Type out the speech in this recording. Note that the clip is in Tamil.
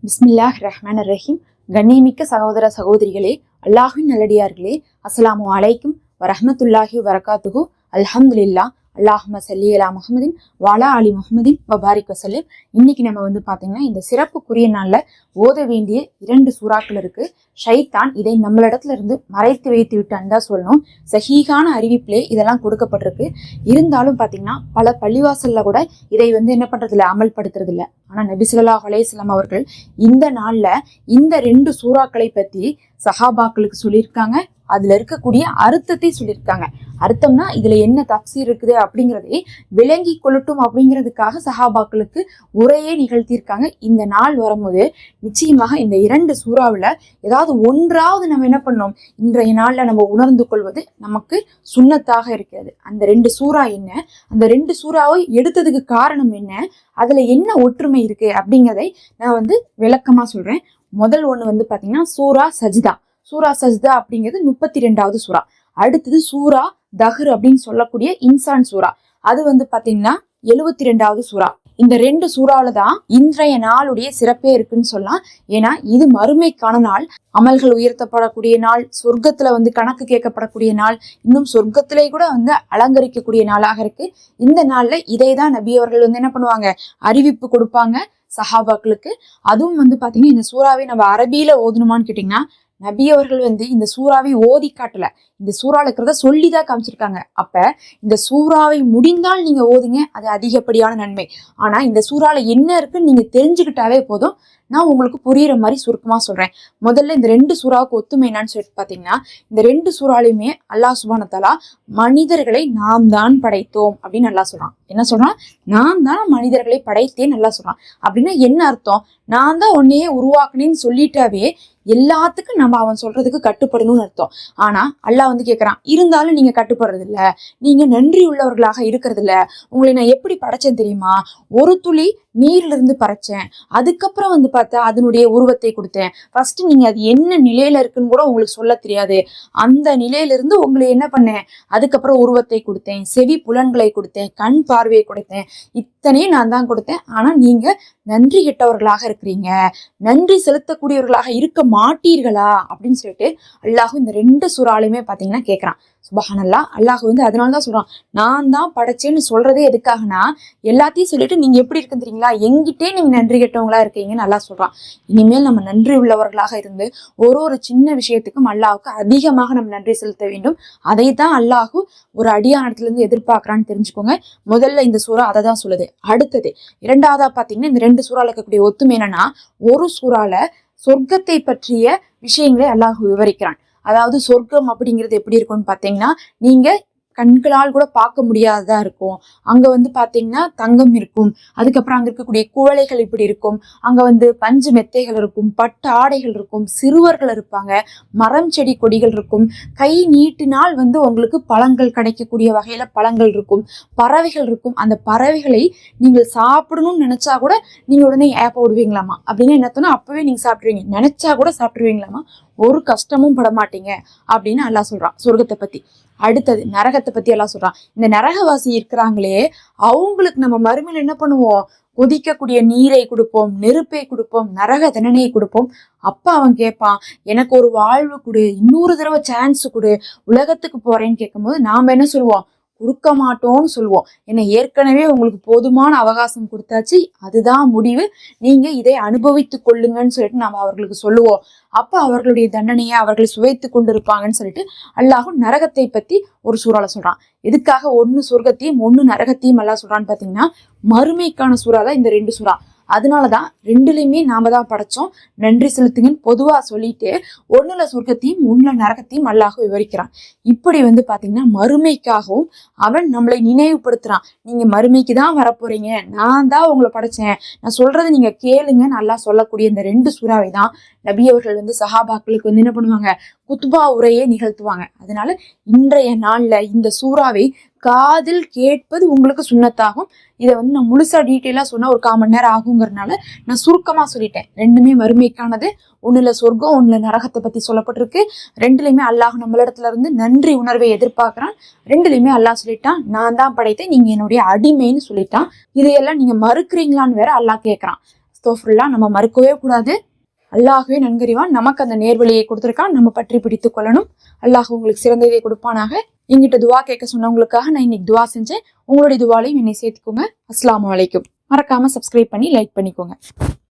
பிஸ்மில்லாஹ் ரஹ்மான் ரஹீம். கண்ணியமிக்க சகோதர சகோதரிகளே, அல்லாஹின் நல்லடியார்களே, அஸ்ஸலாமு அலைக்கும் வரஹ்மத்துல்லாஹி வரகாத்துஹு. அல்ஹம்துலில்லாஹ். அல்லாஹும்ம ஸல்லி அலா முஹம்மதின் வஅலா அலி முஹம்மதின் வபாரிக் வஸல்லிம். இன்னைக்கு நம்ம பாத்தீங்கன்னா இந்த சிறப்புக்குரிய நாள்ல ஓத வேண்டிய 2 சூறாக்கள் இருக்கு. ஷைத்தான் இதை நம்மளிடத்துல இருந்து மறைத்து வைத்து விட்டான்னு தான் சொல்லணும். சஹீஹான அறிவிப்பிலே இதெல்லாம் கொடுக்கப்பட்டிருக்கு. இருந்தாலும் பாத்தீங்கன்னா பல பள்ளிவாசல்ல கூட இதை என்ன பண்றது இல்ல, அமல்படுத்துறது இல்ல. ஆனா நபி ஸல்லல்லாஹு அலைஹி வஸல்லம் அவர்கள் இந்த நாள்ல இந்த 2 சூறாக்களை பத்தி சஹாபாக்களுக்கு சொல்லியிருக்காங்க. அதுல இருக்கக்கூடிய அர்த்தத்தை சொல்லியிருக்காங்க. அர்த்தம்னா இதுல என்ன தஃப்சீர் இருக்குது அப்படிங்கிறதை விளங்கி கொள்ளட்டும் அப்படிங்கிறதுக்காக சஹாபாக்களுக்கு உரையே நிகழ்த்தியிருக்காங்க. இந்த நாள் வரும்போது நிச்சயமாக இந்த 2 சூறாவில் ஏதாவது ஒன்றாவது நம்ம என்ன பண்ணோம், இன்றைய நாள்ல நம்ம உணர்ந்து கொள்வது நமக்கு சுன்னத்தாக இருக்கிறது. அந்த 2 சூறா என்ன, அந்த 2 சூறாவை எடுத்ததுக்கு காரணம் என்ன, அதுல என்ன ஒற்றுமை இருக்கு அப்படிங்கிறதை நான் விளக்கமா சொல்றேன். முதல் ஒண்ணு பாத்தீங்கன்னா சூரா சஜ்தா. சூரா சஜ்தா அப்படிங்கிறது 32வது சூறா. அடுத்தது சூரா தஹ்ர் அப்படின்னு சொல்லக்கூடிய இன்சான் சூறா. அது பாத்தீங்கன்னா 72வது சூறா. இந்த 2 சூறாவில தான் இன்றைய நாளுடைய சிறப்பே இருக்குன்னு சொல்லலாம். ஏன்னா இது மறுமைக்கான நாள், அமல்கள் உயர்த்தப்படக்கூடிய நாள், சொர்க்கத்துல கணக்கு கேட்கப்படக்கூடிய நாள், இன்னும் சொர்க்கத்திலே கூட அலங்கரிக்கக்கூடிய நாளாக இருக்கு. இந்த நாள்ல இதை தான் நபி அவர்கள் என்ன பண்ணுவாங்க, அறிவிப்பு கொடுப்பாங்க சஹாபாக்களுக்கு. அதுவும் பாத்தீங்கன்னா இந்த சூறாவை நம்ம அரபியில ஓதணுமான்னு கேட்டீங்கன்னா, நபி அவர்கள் இந்த சூறாவை ஓதி காட்டல, இந்த சூறால இருக்கிறத சொல்லிதான் காமிச்சிருக்காங்க. அப்ப இந்த சூறாவை முடிந்தால் நீங்க ஓதுங்க, அது அதிகப்படியான நன்மை. ஆனா இந்த சூறால என்ன இருக்குன்னு நீங்க தெரிஞ்சுக்கிட்டாவே போதும். நான் உங்களுக்கு புரியுற மாதிரி சுருக்கமா சொல்றேன். முதல்ல இந்த 2 சூறாவுக்கு ஒத்துமை என்னன்னு சொல்லிட்டு பாத்தீங்கன்னா, இந்த 2 சூறாலையுமே அல்லாஹ் சுப்ஹானஹு வ தஆலா மனிதர்களை நாம் தான் படைத்தோம் அப்படின்னு நல்லா சொல்றான். என்ன சொல்றான், நான் தான் மனிதர்களை படைத்தேன் நல்லா சொல்றான். அப்படின்னா என்ன அர்த்தம், நான் தான் உன்னையே உருவாக்குனேன்னு சொல்லிட்டாவே எல்லாத்துக்கும் நம்ம அவன் சொல்றதுக்கு கட்டுப்படணும்னு அர்த்தம். ஆனா அல்லாஹ் கேட்கறான், இருந்தாலும் நீங்க கட்டுப்படுறது இல்ல, நீங்க நன்றி உள்ளவர்களாக இருக்கிறது இல்ல. உங்களை நான் எப்படி படைச்சேன் தெரியுமா, ஒரு துளி நீர்ல இருந்து படைச்சேன், அதுக்கப்புறம் பார்த்தா அதனுடைய உருவத்தை கொடுத்தேன். ஃபர்ஸ்ட் நீங்க அது என்ன நிலையில இருக்குன்னு கூட உங்களுக்கு சொல்ல தெரியாது, அந்த நிலையில இருந்து உங்களை என்ன பண்ணேன், அதுக்கப்புறம் உருவத்தை கொடுத்தேன், செவி புலன்களை கொடுத்தேன், கண் பார்வையை கொடுத்தேன், இத்தனையும் நான் தான் கொடுத்தேன். ஆனா நீங்க நன்றி கெட்டவர்களாக இருக்கிறீங்க, நன்றி செலுத்தக்கூடியவர்களாக இருக்க மாட்டீர்களா அப்படின்னு சொல்லிட்டு அல்லாஹ் இந்த 2 சூறாலையுமே பாத்தீங்கன்னா கேட்கறான். சுப்ஹானல்லாஹ். அல்லாஹ் அதனாலதான் சொல்றான், நான் தான் படைச்சேன்னு சொல்றதே எதுக்காகனா, எல்லாத்தையும் சொல்லிட்டு நீங்க எப்படி இருக்குன்னு தெரியுங்களா, எங்கிட்டே நீங்க நன்றி கெட்டவங்களா இருக்கீங்கன்னு நல்லா சொல்றான். இனிமேல் நம்ம நன்றி உள்ளவர்களாக இருந்து ஒரு சின்ன விஷயத்துக்கும் அல்லாஹுக்கு அதிகமாக நம்ம நன்றி செலுத்த வேண்டும். அதை தான் அல்லாஹு ஒரு அடியானத்துல இருந்து எதிர்பார்க்கறான்னு தெரிஞ்சுக்கோங்க. முதல்ல இந்த சூறா அதை தான் சொல்லுது. அடுத்தது 2வதா பாத்தீங்கன்னா இந்த 2 சூறால இருக்கக்கூடிய ஒத்துமை என்னன்னா, ஒரு சூறால சொர்க்கத்தை பற்றிய விஷயங்களை அல்லாஹ் விவரிக்கிறான். அதாவது சொர்க்கம் அப்படிங்கிறது எப்படி இருக்கும்னு பாத்தீங்கன்னா, நீங்க கண்களால் கூட பார்க்க முடியாததா இருக்கும். அங்க பாத்தீங்கன்னா தங்கம் இருக்கும், அதுக்கப்புறம் அங்க இருக்கக்கூடிய குவளைகள் இப்படி இருக்கும், அங்க பஞ்சு மெத்தைகள் இருக்கும், பட்டு ஆடைகள் இருக்கும், சிறுவர்கள் இருப்பாங்க, மரம் செடி கொடிகள் இருக்கும், கை நீட்டினால் உங்களுக்கு பழங்கள் கிடைக்கக்கூடிய வகையில பழங்கள் இருக்கும், பறவைகள் இருக்கும். அந்த பறவைகளை நீங்கள் சாப்பிடணும்னு நினைச்சா கூட நீங்க உடனே ஏப்ப விடுவீங்களாமா. அப்படின்னு என்ன அப்பவே நீங்க சாப்பிடுவீங்க, நினைச்சா கூட சாப்பிடுவீங்களாமா, ஒரு கஷ்டமும் பட மாட்டீங்க அப்படின்னு அல்லாஹ் சொல்றான் சொர்க்கத்தை பத்தி. அடுத்தது நரகத்தை பத்தி எல்லாம் சொல்றான். இந்த நரகவாசி இருக்கிறாங்களே, அவங்களுக்கு நம்ம மறுமையில என்ன பண்ணுவோம், கொதிக்கக்கூடிய நீரை கொடுப்போம், நெருப்பை கொடுப்போம், நரக தண்டனையை கொடுப்போம். அப்ப அவன் கேட்பான், எனக்கு ஒரு வாழ்வு கொடு, இன்னொரு தடவை சான்ஸ் கொடு, உலகத்துக்கு போறேன்னு கேட்கும்போது நாம என்ன சொல்லுவோம், கொடுக்க மாட்டோம்னு சொல்லுவோம். ஏன்னா ஏற்கனவே உங்களுக்கு போதுமான அவகாசம் கொடுத்தாச்சு, அதுதான் முடிவு, நீங்க இதை அனுபவித்து கொள்ளுங்கன்னு சொல்லிட்டு நாம அவர்களுக்கு சொல்லுவோம். அப்ப அவர்களுடைய தண்டனையை அவர்கள் சுவைத்து கொண்டு இருப்பாங்கன்னு சொல்லிட்டு அல்லாஹ் நரகத்தை பத்தி ஒரு சூறால சொல்றான். எதுக்காக ஒன்னு சொர்க்கத்தையும் ஒன்னு நரகத்தையும் அல்லாஹ் சொல்றான்னு பாத்தீங்கன்னா, மறுமைக்கான சூறா தான் இந்த 2 சூறா. அதனாலதான் 2லயுமே நாம தான் படைச்சோம், நன்றி செலுத்துங்கன்னு பொதுவா சொல்லிட்டு 1ல சொர்க்கத்தையும் 1ல நரகத்தையும் அல்லாஹ் விவரிக்கிறான். இப்படி பாத்தீங்கன்னா மறுமைக்காகவும் அவன் நம்மளை நினைவுபடுத்துறான். நீங்க மறுமைக்கு தான் வரப்போறீங்க, நான் தான் உங்களை படைச்சேன், நான் சொல்றதை நீங்க கேளுங்கன்னு அல்லாஹ் சொல்லக்கூடிய இந்த 2 சூறாவை தான் நபி அவர்கள் சஹாபாக்களுக்கு என்ன பண்ணுவாங்க, குத்பா உரையே நிகழ்த்துவாங்க. அதனால இன்றைய நாள்ல இந்த சூறாவை காதில் கேட்பது உங்களுக்கு சுன்னத்தாகும். இதை நான் முழுசா டீட்டெயிலா சொன்னா ஒரு 1/4 மணி நேரம் ஆகுங்கிறதுனால நான் சுருக்கமா சொல்லிட்டேன். 2மே மறுமைக்கானது, 1ல சொர்க்கம் 1ல நரகத்தை பத்தி சொல்லப்பட்டிருக்கு. 2லயுமே அல்லாஹ் நம்மளிடத்துல இருந்து நன்றி உணர்வை எதிர்பார்க்கிறான். 2லயுமே அல்லாஹ் சொல்லிட்டான், நான் தான் படைத்தேன், நீங்க என்னுடைய அடிமைன்னு சொல்லிட்டான். இதையெல்லாம் நீங்க மறுக்கிறீங்களான்னு வேற அல்லாஹ் கேட்கறான். அஸ்தோஃபிருல்லாஹ் நம்ம மறுக்கவே கூடாது. அல்லாஹ்வே நன்கறிவான், நமக்கு அந்த நேர்வழியை கொடுத்துருக்கான், நம்ம பற்றி பிடித்து கொள்ளணும். அல்லாஹ் உங்களுக்கு சிறந்த இதை கொடுப்பானாக. எங்கிட்ட துவா கேட்க சொன்னவங்களுக்காக நான் இன்னைக்கு துவா செஞ்சேன். உங்களுடைய துவாலையும் என்னை சேர்த்துக்கோங்க. அஸ்ஸலாமு அலைக்கும். மறக்காம சப்ஸ்கிரைப் பண்ணி லைக் பண்ணிக்கோங்க.